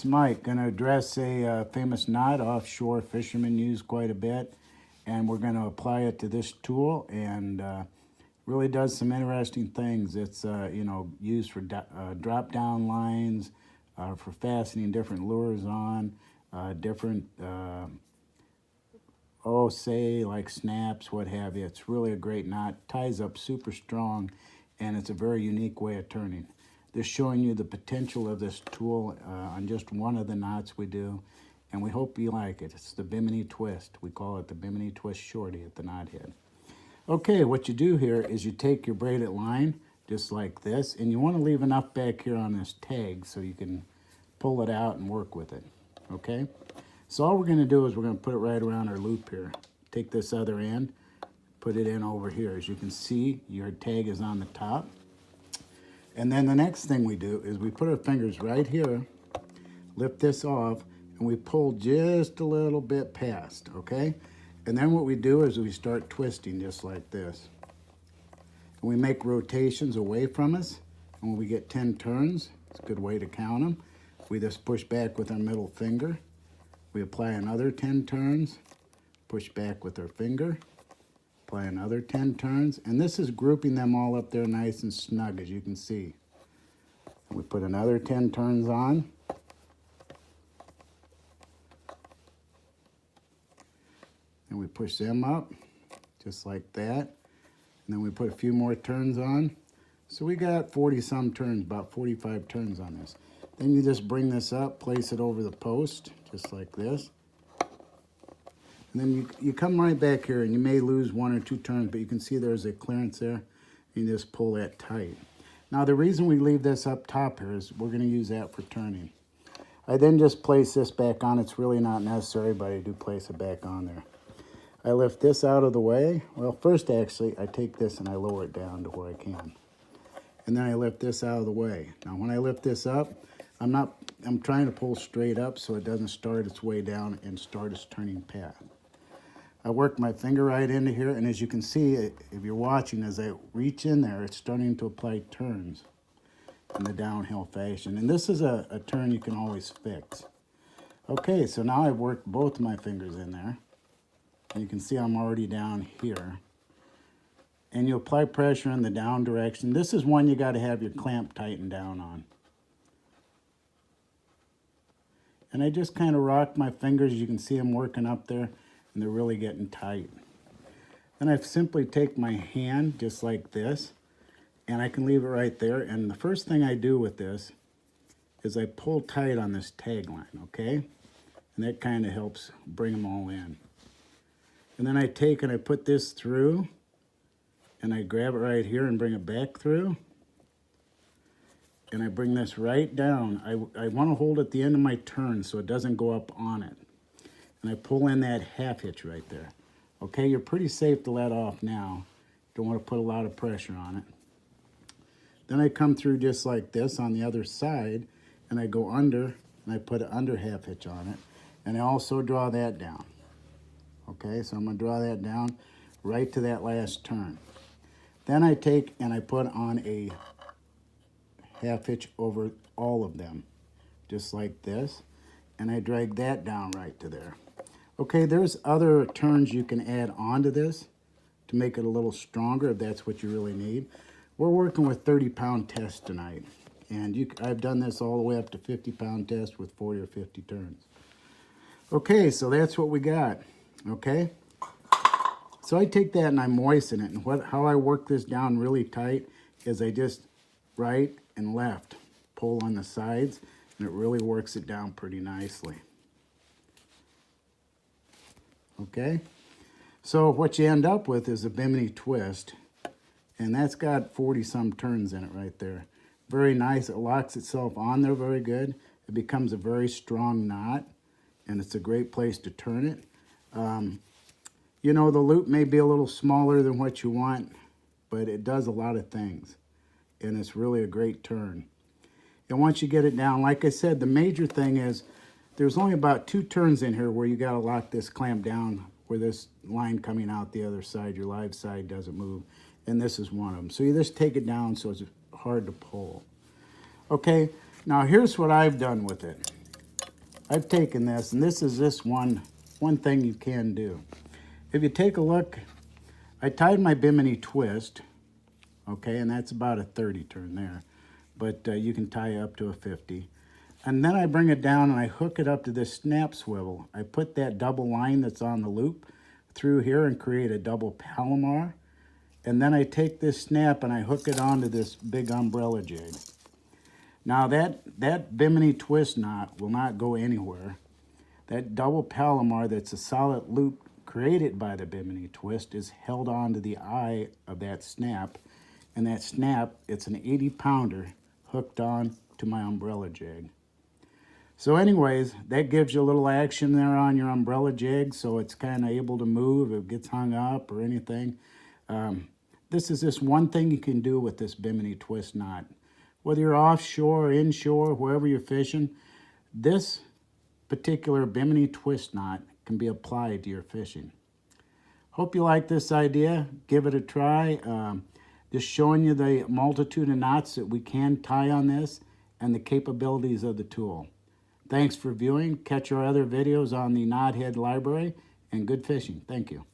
is Mike. Going to address a famous knot offshore fishermen use quite a bit, and we're going to apply it to this tool, and really does some interesting things. It's used for drop down lines, for fastening different lures on, different say like snaps, what have you. It's really a great knot, ties up super strong, and it's a very unique way of turning. Just showing you the potential of this tool on just one of the knots we do, and we hope you like it. It's the Bimini Twist. We call it the Bimini Twist Shorty at the Knothead. Okay, what you do here is you take your braided line, just like this, and you want to leave enough back here on this tag so you can pull it out and work with it, okay? So all we're going to do is we're going to put it right around our loop here. Take this other end, put it in over here. As you can see, your tag is on the top. And then the next thing we do is we put our fingers right here, lift this off, and we pull just a little bit past, okay? And then what we do is we start twisting just like this. And we make rotations away from us, and when we get 10 turns, it's a good way to count them, we just push back with our middle finger. We apply another 10 turns, push back with our finger, apply another 10 turns, and this is grouping them all up there nice and snug, as you can see. And we put another 10 turns on. And we push them up, just like that. And then we put a few more turns on. So we got 40-some turns, about 45 turns on this. Then you just bring this up, place it over the post, just like this. And then you come right back here, and you may lose 1 or 2 turns, but you can see there's a clearance there. You just pull that tight. Now the reason we leave this up top here is we're going to use that for turning. I then just place this back on. It's really not necessary, but I do place it back on there. I lift this out of the way. Well, first actually, I take this and I lower it down to where I can. And then I lift this out of the way. Now when I lift this up, I'm trying to pull straight up so it doesn't start its way down and start its turning path. I work my finger right into here, and as you can see, if you're watching, as I reach in there, it's starting to apply turns in the downhill fashion. And this is a turn you can always fix. Okay, so now I've worked both my fingers in there. And you can see I'm already down here. And you apply pressure in the down direction. This is one you got to have your clamp tightened down on. And I just kind of rock my fingers. You can see them working up there, and they're really getting tight. Then I simply take my hand just like this, and I can leave it right there. And the first thing I do with this is I pull tight on this tag line, okay? And that kind of helps bring them all in. And then I take and I put this through, and I grab it right here and bring it back through. And I bring this right down. I want to hold at the end of my turn so it doesn't go up on it. And I pull in that half hitch right there. Okay, you're pretty safe to let off now. Don't want to put a lot of pressure on it. Then I come through just like this on the other side, and I go under, and I put an under half hitch on it. And I also draw that down. Okay, so I'm going to draw that down right to that last turn. Then I take and I put on a half hitch over all of them, just like this, and I drag that down right to there. Okay, there's other turns you can add onto this to make it a little stronger if that's what you really need. We're working with 30-pound tests tonight, and I've done this all the way up to 50-pound tests with 40 or 50 turns. Okay, so that's what we got. Okay, so I take that and I moisten it, and how I work this down really tight is I just right and left pull on the sides, and it really works it down pretty nicely. Okay, so what you end up with is a Bimini Twist, and that's got 40-some turns in it right there. Very nice. It locks itself on there very good. It becomes a very strong knot, and it's a great place to turn it. You know, the loop may be a little smaller than what you want, but it does a lot of things, and it's really a great turn. And once you get it down, like I said, the major thing is there's only about 2 turns in here where you got to lock this clamp down, where this line coming out the other side, your live side, doesn't move, and this is one of them. So you just take it down so it's hard to pull. Okay, now here's what I've done with it. I've taken this, and this is this one thing you can do. If you take a look, I tied my Bimini Twist, okay, and that's about a 30 turn there, but you can tie up to a 50. And then I bring it down and I hook it up to this snap swivel. I put that double line that's on the loop through here and create a double Palomar. And then I take this snap and I hook it onto this big umbrella jig. Now that Bimini Twist knot will not go anywhere. That double Palomar that's a solid loop created by the Bimini Twist is held onto the eye of that snap. And that snap, it's an 80-pounder hooked on to my umbrella jig. So anyways, that gives you a little action there on your umbrella jig, so it's kind of able to move if it gets hung up or anything. This is just one thing you can do with this Bimini Twist knot. Whether you're offshore, inshore, wherever you're fishing, this particular Bimini Twist knot can be applied to your fishing. Hope you like this idea. Give it a try. Just showing you the multitude of knots that we can tie on this and the capabilities of the tool. Thanks for viewing. Catch our other videos on the Knothead library, and good fishing. Thank you.